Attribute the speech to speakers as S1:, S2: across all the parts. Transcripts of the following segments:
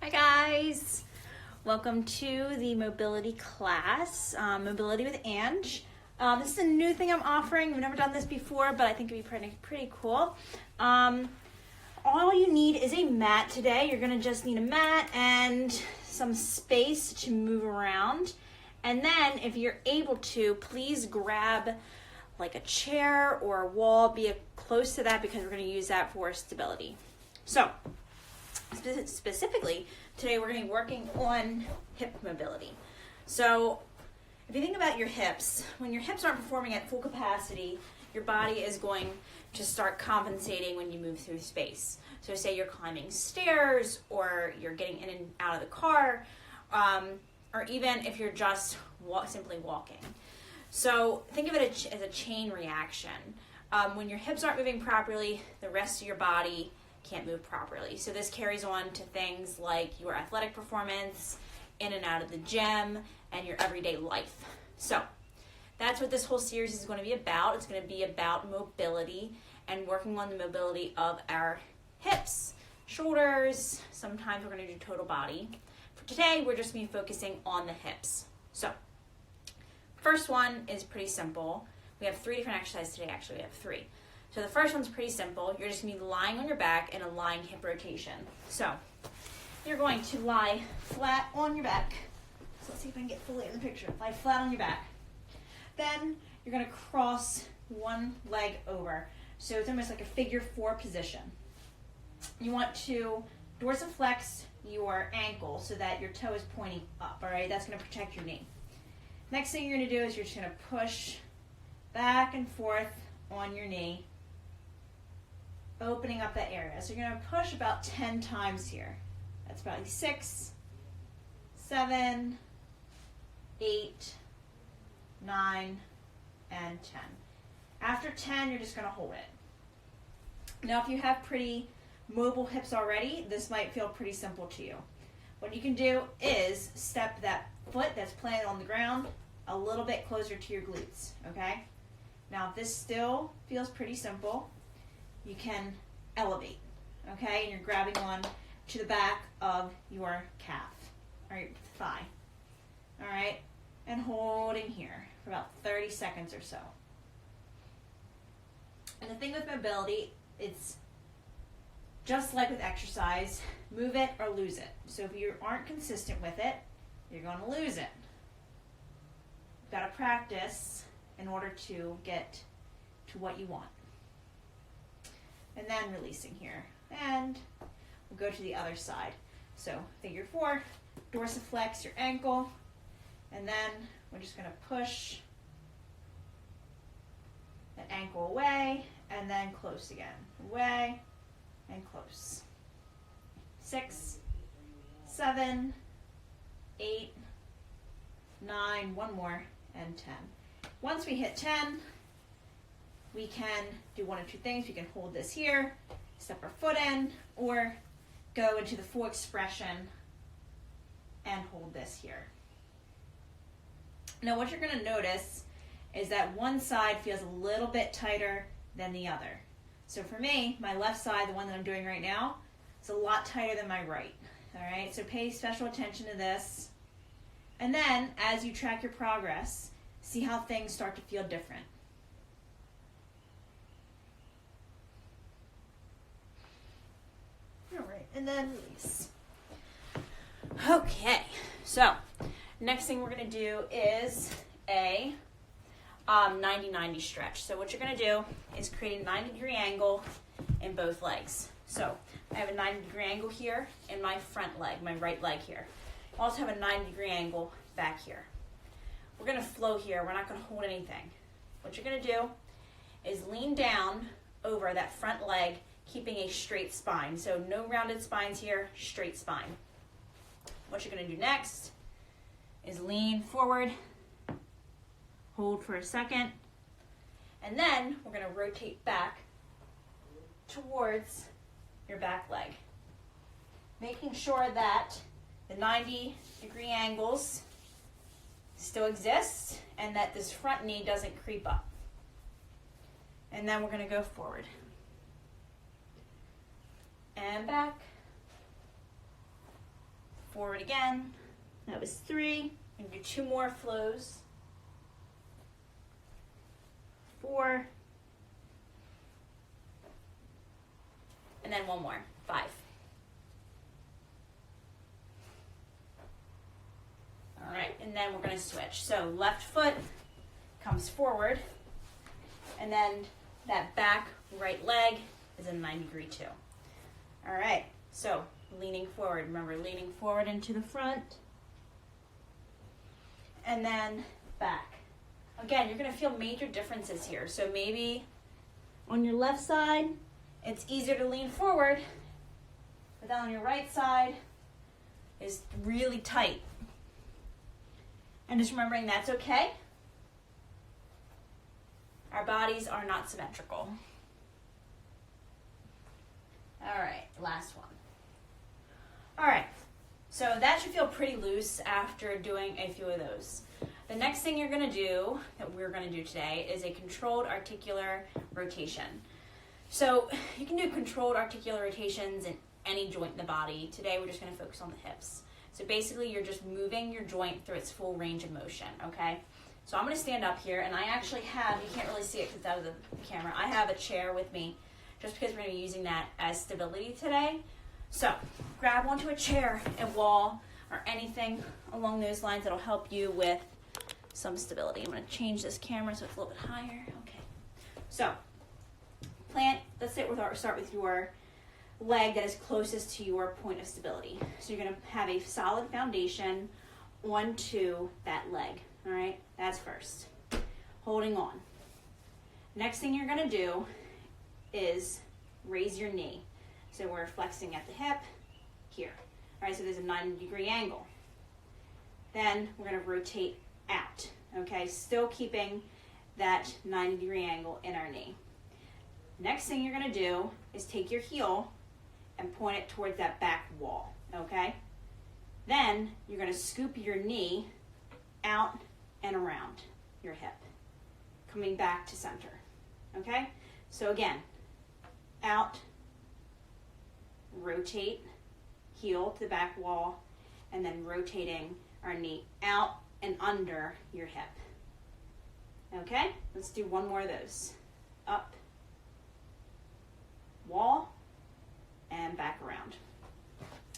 S1: Hi guys, welcome to the mobility class, Mobility with Ange. This is a new thing I'm offering. We've never done this before, but I think it'd be pretty cool. All you need is a mat today. You're gonna just need a mat and some space to move around. And then if you're able to, please grab like a chair or a wall, be close to that because we're gonna use that for stability. So, specifically, today we're going to be working on hip mobility. So if you think about your hips, when your hips aren't performing at full capacity, your body is going to start compensating when you move through space. So say you're climbing stairs or you're getting in and out of the car, or even if you're just simply walking. So think of it as a chain reaction. When your hips aren't moving properly, the rest of your body can't move properly. So this carries on to things like your athletic performance, in and out of the gym, and your everyday life. So that's what this whole series is going to be about. It's going to be about mobility and working on the mobility of our hips, shoulders. Sometimes we're going to do total body. For today, we're just going to be focusing on the hips. So first one is pretty simple. We have 3 different exercises today. Actually, we have 3. So the first one's pretty simple. You're just going to be lying on your back in a lying hip rotation. So you're going to lie flat on your back. So let's see if I can get fully in the picture. Lie flat on your back. Then you're going to cross one leg over. So it's almost like a figure 4 position. You want to dorsiflex your ankle so that your toe is pointing up, all right? That's going to protect your knee. Next thing you're going to do is you're just going to push back and forth on your knee, opening up that area. So you're going to push about 10 times here. That's probably 6, 7, 8, 9, and 10. After 10, you're just going to hold it. Now, if you have pretty mobile hips already, this might feel pretty simple to you. What you can do is step that foot that's planted on the ground a little bit closer to your glutes, okay? Now, if this still feels pretty simple, you can elevate, okay? And you're grabbing on to the back of your calf, or your thigh, all right? And holding here for about 30 seconds or so. And the thing with mobility, it's just like with exercise, move it or lose it. So if you aren't consistent with it, you're going to lose it. You've got to practice in order to get to what you want. And then releasing here. And we'll go to the other side. So figure 4, dorsiflex your ankle, and then we're just going to push that ankle away, and then close again. Away, and close. 6, 7, 8, 9, one more, and 10. Once we hit 10, we can do one of 2 things. We can hold this here, step our foot in, or go into the full expression and hold this here. Now what you're going to notice is that one side feels a little bit tighter than the other. So for me, my left side, the one that I'm doing right now, is a lot tighter than my right. All right, so pay special attention to this. And then as you track your progress, see how things start to feel different. All right, and then release. Okay, so next thing we're going to do is a 90-90 stretch. So what you're going to do is create a 90-degree angle in both legs. So I have a 90-degree angle here in my front leg, my right leg here. I also have a 90-degree angle back here. We're going to flow here. We're not going to hold anything. What you're going to do is lean down over that front leg, keeping a straight spine. So no rounded spines here, straight spine. What you're going to do next is lean forward, hold for a second, and then we're going to rotate back towards your back leg, making sure that the 90-degree angles still exist and that this front knee doesn't creep up. And then we're going to go forward and back Forward again. That was 3. I'm gonna do 2 more flows. 4. And then 1 more. 5. All right, and then we're gonna switch. So left foot comes forward, and then that back right leg is a 90-degree too. All right, so leaning forward. Remember, leaning forward into the front, and then back. Again, you're gonna feel major differences here. So maybe on your left side, it's easier to lean forward, but then on your right side is really tight. And just remembering that's okay. Our bodies are not symmetrical. All right, last one. All right, so that should feel pretty loose after doing a few of those. The next thing you're gonna do, that we're gonna do today, is a controlled articular rotation. So you can do controlled articular rotations in any joint in the body. Today we're just gonna focus on the hips. So basically you're just moving your joint through its full range of motion, okay? So I'm gonna stand up here, and I actually have, you can't really see it because it's out of the camera, I have a chair with me just because we're gonna be using that as stability today. So grab onto a chair, a wall, or anything along those lines that'll help you with some stability. I'm gonna change this camera so it's a little bit higher. Okay. So plant, let's start with your leg that is closest to your point of stability. So you're gonna have a solid foundation onto that leg, all right? That's first. Holding on. Next thing you're gonna do is raise your knee. So we're flexing at the hip here. All right, so there's a 90-degree angle. Then we're gonna rotate out, okay? Still keeping that 90-degree angle in our knee. Next thing you're gonna do is take your heel and point it towards that back wall, okay? Then you're gonna scoop your knee out and around your hip, coming back to center, okay? So again, out, rotate, heel to the back wall, and then rotating our knee out and under your hip. Okay, let's do 1 more of those. Up, wall, and back around.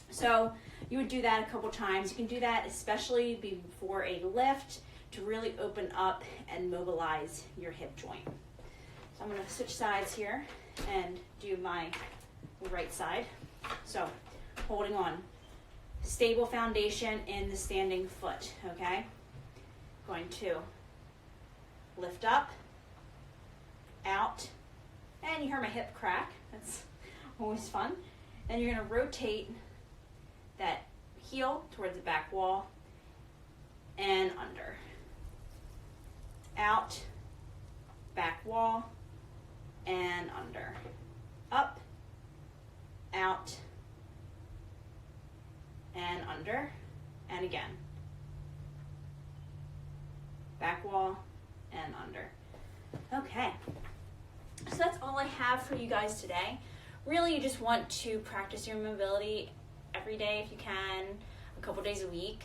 S1: So you would do that a couple times. You can do that especially before a lift to really open up and mobilize your hip joint. So I'm gonna switch sides here and do my right side. So holding on, stable foundation in the standing foot, okay? Going to lift up, out, and you hear my hip crack. That's always fun. Then you're gonna rotate that heel towards the back wall and under. Out, back wall, and under. Up, out, and under, and again. Back wall, and under. Okay, so that's all I have for you guys today. Really, you just want to practice your mobility every day if you can, a couple days a week.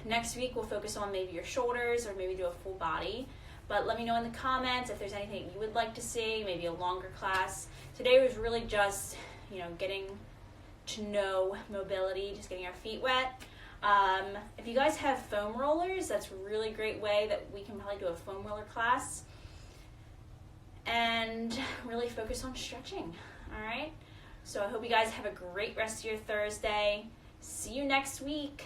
S1: Next week we'll focus on maybe your shoulders or maybe do a full body. But let me know in the comments if there's anything you would like to see, maybe a longer class. Today was really just, getting to know mobility, just getting our feet wet. If you guys have foam rollers, that's a really great way that we can probably do a foam roller class and really focus on stretching, all right? So I hope you guys have a great rest of your Thursday. See you next week.